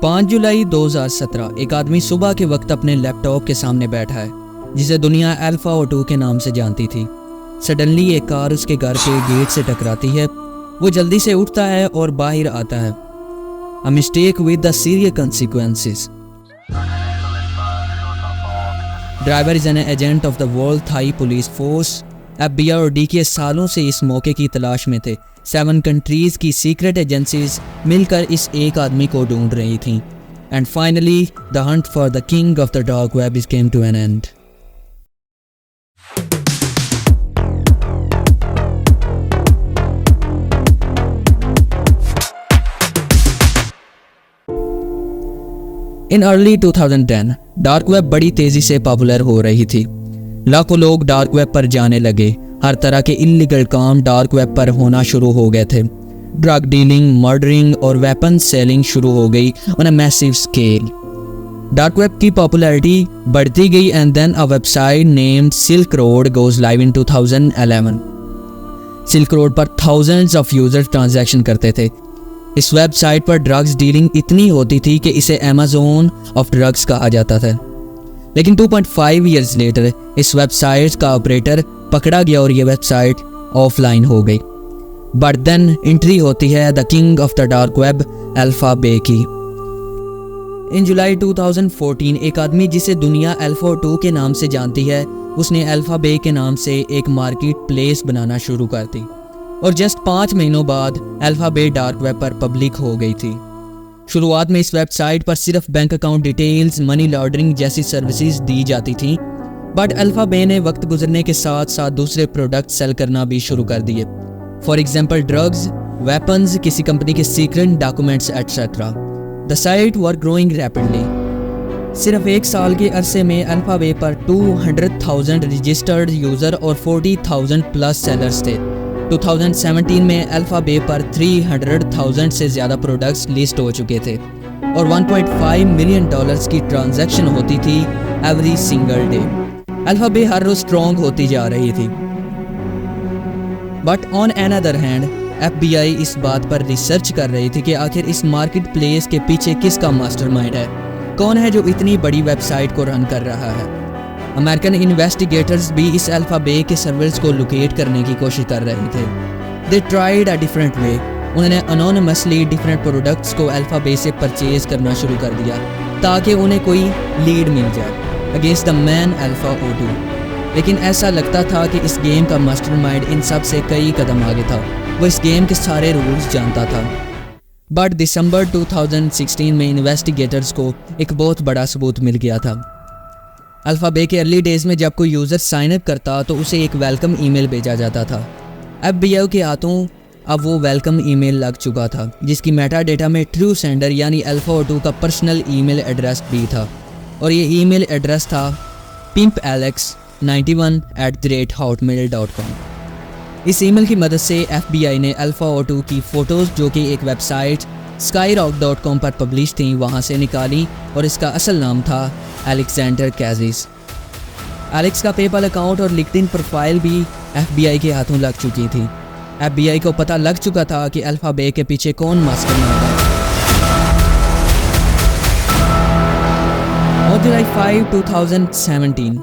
5 जुलाई 2017 एक आदमी सुबह के वक्त अपने लैपटॉप के सामने बैठा है जिसे दुनिया अल्फा O2 के नाम से जानती थी। सडनली एक कार उसके घर के गेट से टकराती है। वो जल्दी से उठता है और बाहर आता है। A mistake with the serious consequences। Driver is an agent of the world Thai police force. FBI और DKA सालों से इस मौके की तलाश में थे। 7 कंट्रीज़ की सीक्रेट एजेंसीज मिलकर इस एक आदमी को ढूंढ रही थीं। And finally the hunt for the king of the dark web is came to an end. In early 2010 dark web बड़ी तेजी से पॉपुलर हो रही थी। लाखों लोग डार्क वेब पर जाने लगे। हर तरह के इल्लीगल काम डार्क वेब पर होना शुरू हो गए थे। ड्रग डीलिंग, मर्डरिंग और वेपन सेलिंग शुरू हो गई on a massive scale. Dark web की पॉपुलैरिटी बढ़ती गई and then a website named Silk Road goes live in 2011। Silk Road पर थाउजेंड्स ऑफ यूजर्स ट्रांजैक्शन करते थे। इस वेबसाइट पर ड्रग्स डीलिंग इतनी होती थी कि इसे अमेज़न ऑफ ड्रग्स कहा जाता था। लेकिन 2.5 ईयर्स लेटर इस वेबसाइट का ऑपरेटर पकड़ा गया और ये वेबसाइट ऑफलाइन हो गई। बट देन एंट्री होती है the king of the dark web AlphaBay की। इन जुलाई 2014 एक आदमी जिसे दुनिया अल्फा O2 के नाम से जानती है, उसने अल्फा बे के नाम से एक मार्केट प्लेस बनाना शुरू कर दी और जस्ट 5 महीनों बाद अल्फा बे डार्क वेब पर पब्लिक हो गई थी। शुरुआत में इस वेबसाइट पर सिर्फ bank account details, money laundering जैसी सर्विसेज दी जाती थी। बट अल्फा बे ने वक्त गुजरने के साथ साथ दूसरे प्रोडक्ट सेल करना भी शुरू कर दिए। फॉर एग्जाम्पल ड्रग्स, वेपन्स, किसी कंपनी के secret documents etcetera. The site were growing rapidly. सिर्फ 1 साल के अरसे में अल्फा बे पर 200,000 रजिस्टर्ड यूज़र और 40,000 प्लस सेलर्स थे। 2017 में अल्फा बे पर 300,000 से ज़्यादा प्रोडक्ट्स लिस्ट हो चुके थे और $1.5 मिलियन की ट्रांजैक्शन होती थी एवरी सिंगल डे। अल्फा बे हर रोज स्ट्रॉन्ग होती जा रही थी। But on another hand FBI इस बात पर रिसर्च कर रही थी कि आखिर इस मार्केट प्लेस के पीछे किसका मास्टरमाइंड है, कौन है जो इतनी बड़ी वेबसाइट को रन कर रहा है। अमेरिकन इन्वेस्टिगेटर्स भी इस अल्फा बे के सर्वर्स को लोकेट करने की कोशिश कर रहे थे। They tried a different way. उन्होंने अनोनिमसली डिफरेंट प्रोडक्ट्स को अल्फा बे से परचेज करना शुरू कर दिया ताकि उन्हें कोई लीड मिल जाए against the man alpha O2। लेकिन ऐसा लगता था कि इस गेम का मास्टरमाइंड इन सब से कई कदम आगे था। वो इस गेम के सारे रूल्स जानता था। बट दिसंबर 2016 में इन्वेस्टिगेटर्स को एक बहुत बड़ा सबूत मिल गया था। अल्फा बे के अर्ली डेज में जब कोई यूज़र साइन अप करता तो उसे एक वेलकम ईमेल भेजा जाता था। FBI के हाथों अब वो वेलकम ईमेल लग चुका था जिसकी मेटा डेटा में ट्रू सेंडर यानी अल्फा O2 का पर्सनल ईमेल एड्रेस भी था और ये ईमेल एड्रेस था pimpalex91@hotmail.com। इस ईमेल की मदद से FBI ने अल्फा O2 की फ़ोटोज़ जो कि एक वेबसाइट skyrock.com पर पब्लिश थी वहाँ से निकाली और इसका असल नाम था अलेक्जेंडर कैजिस। एलेक्स का पेपल अकाउंट और लिंक्डइन प्रोफाइल भी FBI के हाथों लग चुकी थी। FBI को पता लग चुका था कि अल्फा बे के पीछे कौन मास्टरमाइंड है। On July 5, 2017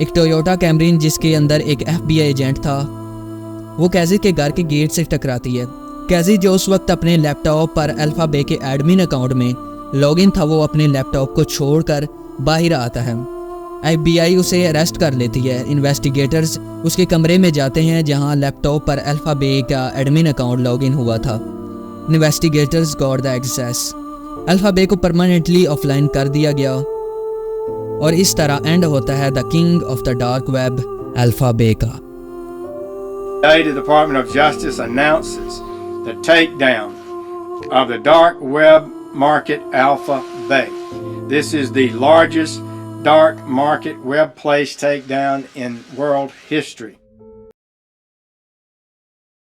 एक टोयोटा कैमरिन जिसके अंदर एक FBI एजेंट था वो कैजी के घर के गेट से टकराती है। कैजी जो उस वक्त अपने लैपटॉप पर अल्फा बे के एडमिन अकाउंट में लॉगिन था वो अपने लैपटॉप को छोड़कर बाहर आता है। FBI उसे अरेस्ट कर लेती है। इन्वेस्टिगेटर्स उसके कमरे में जाते हैं जहां लैपटॉप पर अल्फा बे का एडमिन अकाउंट लॉगिन हुआ था। Investigators got the access. AlphaBay को परमानेंटली ऑफलाइन कर दिया गया और इस तरह एंड होता है the king of the dark web AlphaBay का। Today, the Department of Justice announces the takedown of the dark web market Alpha Bay. This is the largest dark market web place takedown in world history.